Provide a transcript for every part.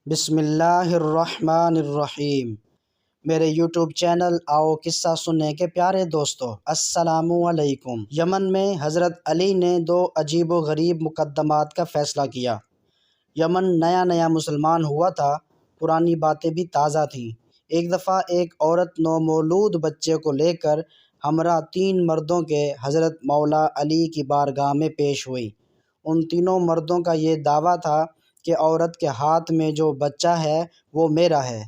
بسم اللہ الرحمن الرحیم۔ میرے یوٹیوب چینل آؤ قصہ سننے کے پیارے دوستو، السلام علیکم۔ یمن میں حضرت علی نے دو عجیب و غریب مقدمات کا فیصلہ کیا۔ یمن نیا نیا مسلمان ہوا تھا، پرانی باتیں بھی تازہ تھیں۔ ایک دفعہ ایک عورت نومولود بچے کو لے کر ہمراہ 3 مردوں کے حضرت مولا علی کی بارگاہ میں پیش ہوئی۔ ان تینوں مردوں کا یہ دعویٰ تھا کہ عورت کے ہاتھ میں جو بچہ ہے وہ میرا ہے۔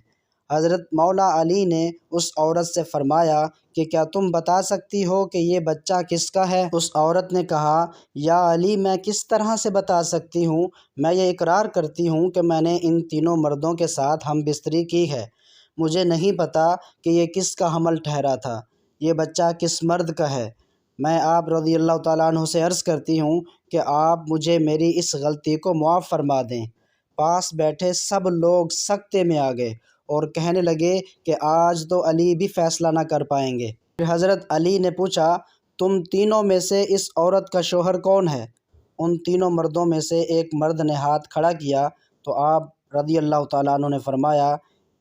حضرت مولا علی نے اس عورت سے فرمایا کہ کیا تم بتا سکتی ہو کہ یہ بچہ کس کا ہے؟ اس عورت نے کہا، یا علی، میں کس طرح سے بتا سکتی ہوں؟ میں یہ اقرار کرتی ہوں کہ میں نے ان تینوں مردوں کے ساتھ ہم بستری کی ہے۔ مجھے نہیں پتہ کہ یہ کس کا حمل ٹھہرا تھا، یہ بچہ کس مرد کا ہے۔ میں آپ رضی اللہ تعالیٰ عنہ سے عرض کرتی ہوں کہ آپ مجھے میری اس غلطی کو معاف فرما دیں۔ پاس بیٹھے سب لوگ سکتے میں آ گئے اور کہنے لگے کہ آج تو علی بھی فیصلہ نہ کر پائیں گے۔ پھر حضرت علی نے پوچھا، تم تینوں میں سے اس عورت کا شوہر کون ہے؟ ان تینوں مردوں میں سے ایک مرد نے ہاتھ کھڑا کیا تو آپ رضی اللہ تعالیٰ عنہ نے فرمایا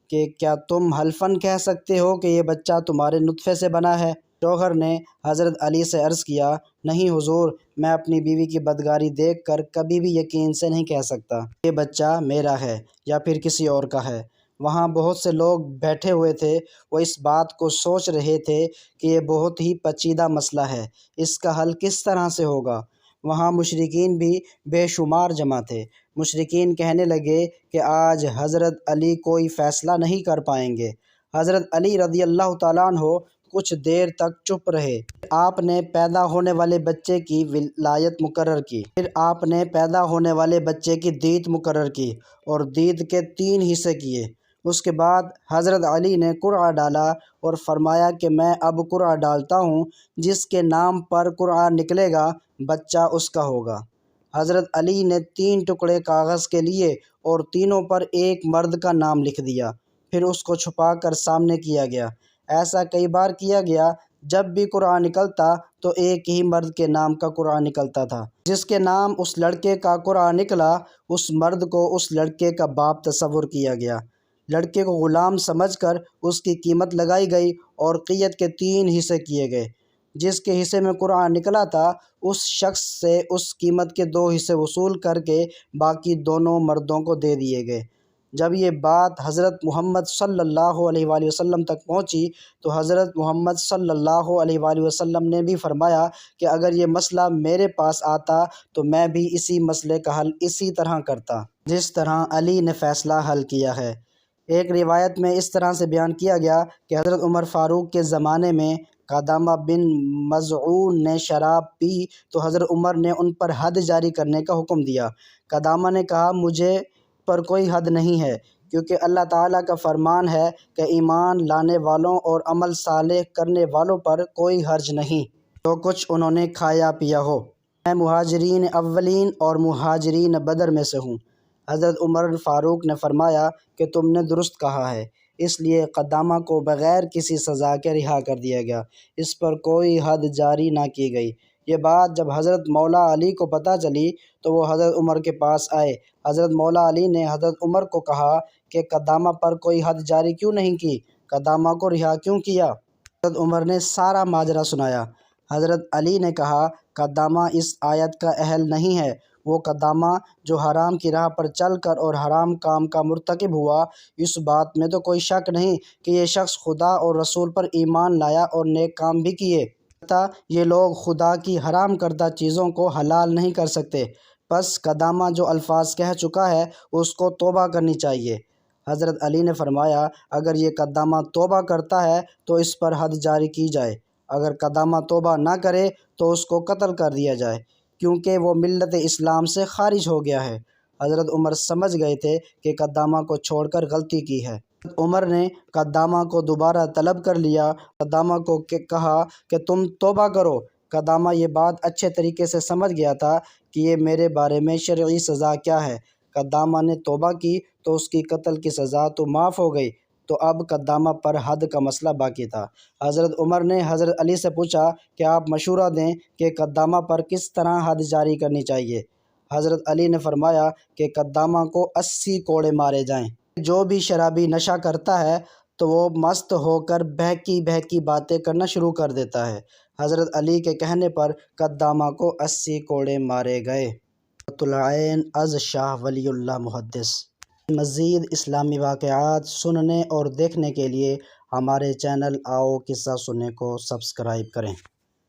کہ کیا تم حلفاً کہہ سکتے ہو کہ یہ بچہ تمہارے نطفے سے بنا ہے؟ شوہر نے حضرت علی سے عرض کیا، نہیں حضور، میں اپنی بیوی کی بدکاری دیکھ کر کبھی بھی یقین سے نہیں کہہ سکتا یہ بچہ میرا ہے یا پھر کسی اور کا ہے۔ وہاں بہت سے لوگ بیٹھے ہوئے تھے، وہ اس بات کو سوچ رہے تھے کہ یہ بہت ہی پیچیدہ مسئلہ ہے، اس کا حل کس طرح سے ہوگا۔ وہاں مشرکین بھی بے شمار جمع تھے۔ مشرکین کہنے لگے کہ آج حضرت علی کوئی فیصلہ نہیں کر پائیں گے۔ حضرت علی رضی اللہ تعالیٰ عنہ کچھ دیر تک چپ رہے۔ آپ نے پیدا ہونے والے بچے کی ولایت مقرر کی، پھر آپ نے پیدا ہونے والے بچے کی دیت مقرر کی اور دیت کے 3 حصے کیے۔ اس کے بعد حضرت علی نے قرعہ ڈالا اور فرمایا کہ میں اب قرعہ ڈالتا ہوں، جس کے نام پر قرعہ نکلے گا بچہ اس کا ہوگا۔ حضرت علی نے 3 ٹکڑے کاغذ کے لیے اور تینوں پر ایک مرد کا نام لکھ دیا، پھر اس کو چھپا کر سامنے کیا گیا۔ ایسا کئی بار کیا گیا، جب بھی قرعہ نکلتا تو ایک ہی مرد کے نام کا قرعہ نکلتا تھا۔ جس کے نام اس لڑکے کا قرعہ نکلا، اس مرد کو اس لڑکے کا باپ تصور کیا گیا۔ لڑکے کو غلام سمجھ کر اس کی قیمت لگائی گئی اور قیت کے 3 حصے کیے گئے۔ جس کے حصے میں قرعہ نکلا تھا، اس شخص سے اس قیمت کے 2 حصے وصول کر کے باقی دونوں مردوں کو دے دیے گئے۔ جب یہ بات حضرت محمد صلی اللہ علیہ وآلہ وسلم تک پہنچی تو حضرت محمد صلی اللہ علیہ وآلہ وسلم نے بھی فرمایا کہ اگر یہ مسئلہ میرے پاس آتا تو میں بھی اسی مسئلے کا حل اسی طرح کرتا جس طرح علی نے فیصلہ حل کیا ہے۔ ایک روایت میں اس طرح سے بیان کیا گیا کہ حضرت عمر فاروق کے زمانے میں قدامہ بن مظعون نے شراب پی تو حضرت عمر نے ان پر حد جاری کرنے کا حکم دیا۔ قدامہ نے کہا، مجھے پر کوئی حد نہیں ہے، کیونکہ اللہ تعالیٰ کا فرمان ہے کہ ایمان لانے والوں اور عمل صالح کرنے والوں پر کوئی حرج نہیں، جو کچھ انہوں نے کھایا پیا ہو۔ میں مہاجرین اولین اور مہاجرین بدر میں سے ہوں۔ حضرت عمر فاروق نے فرمایا کہ تم نے درست کہا ہے، اس لیے قدامہ کو بغیر کسی سزا کے رہا کر دیا گیا، اس پر کوئی حد جاری نہ کی گئی۔ یہ بات جب حضرت مولا علی کو پتہ چلی تو وہ حضرت عمر کے پاس آئے۔ حضرت مولا علی نے حضرت عمر کو کہا کہ قدامہ پر کوئی حد جاری کیوں نہیں کی، قدامہ کو رہا کیوں کیا؟ حضرت عمر نے سارا ماجرا سنایا۔ حضرت علی نے کہا، قدامہ اس آیت کا اہل نہیں ہے۔ وہ قدامہ جو حرام کی راہ پر چل کر اور حرام کام کا مرتکب ہوا، اس بات میں تو کوئی شک نہیں کہ یہ شخص خدا اور رسول پر ایمان لایا اور نیک کام بھی کیے، یہ لوگ خدا کی حرام کردہ چیزوں کو حلال نہیں کر سکتے، بس قدامہ جو الفاظ کہہ چکا ہے اس کو توبہ کرنی چاہیے۔ حضرت علی نے فرمایا، اگر یہ قدامہ توبہ کرتا ہے تو اس پر حد جاری کی جائے، اگر قدامہ توبہ نہ کرے تو اس کو قتل کر دیا جائے، کیونکہ وہ ملت اسلام سے خارج ہو گیا ہے۔ حضرت عمر سمجھ گئے تھے کہ قدامہ کو چھوڑ کر غلطی کی ہے۔ حضرت عمر نے قدامہ کو دوبارہ طلب کر لیا، قدامہ کو کہا کہ تم توبہ کرو۔ قدامہ یہ بات اچھے طریقے سے سمجھ گیا تھا کہ یہ میرے بارے میں شرعی سزا کیا ہے۔ قدامہ نے توبہ کی تو اس کی قتل کی سزا تو معاف ہو گئی، تو اب قدامہ پر حد کا مسئلہ باقی تھا۔ حضرت عمر نے حضرت علی سے پوچھا کہ آپ مشورہ دیں کہ قدامہ پر کس طرح حد جاری کرنی چاہیے۔ حضرت علی نے فرمایا کہ قدامہ کو 80 کوڑے مارے جائیں۔ جو بھی شرابی نشہ کرتا ہے تو وہ مست ہو کر بہکی بہکی باتیں کرنا شروع کر دیتا ہے۔ حضرت علی کے کہنے پر قدامہ کو 80 کوڑے مارے گئے۔ العین از شاہ ولی اللہ محدث۔ مزید اسلامی واقعات سننے اور دیکھنے کے لیے ہمارے چینل آؤ قصہ سننے کو سبسکرائب کریں۔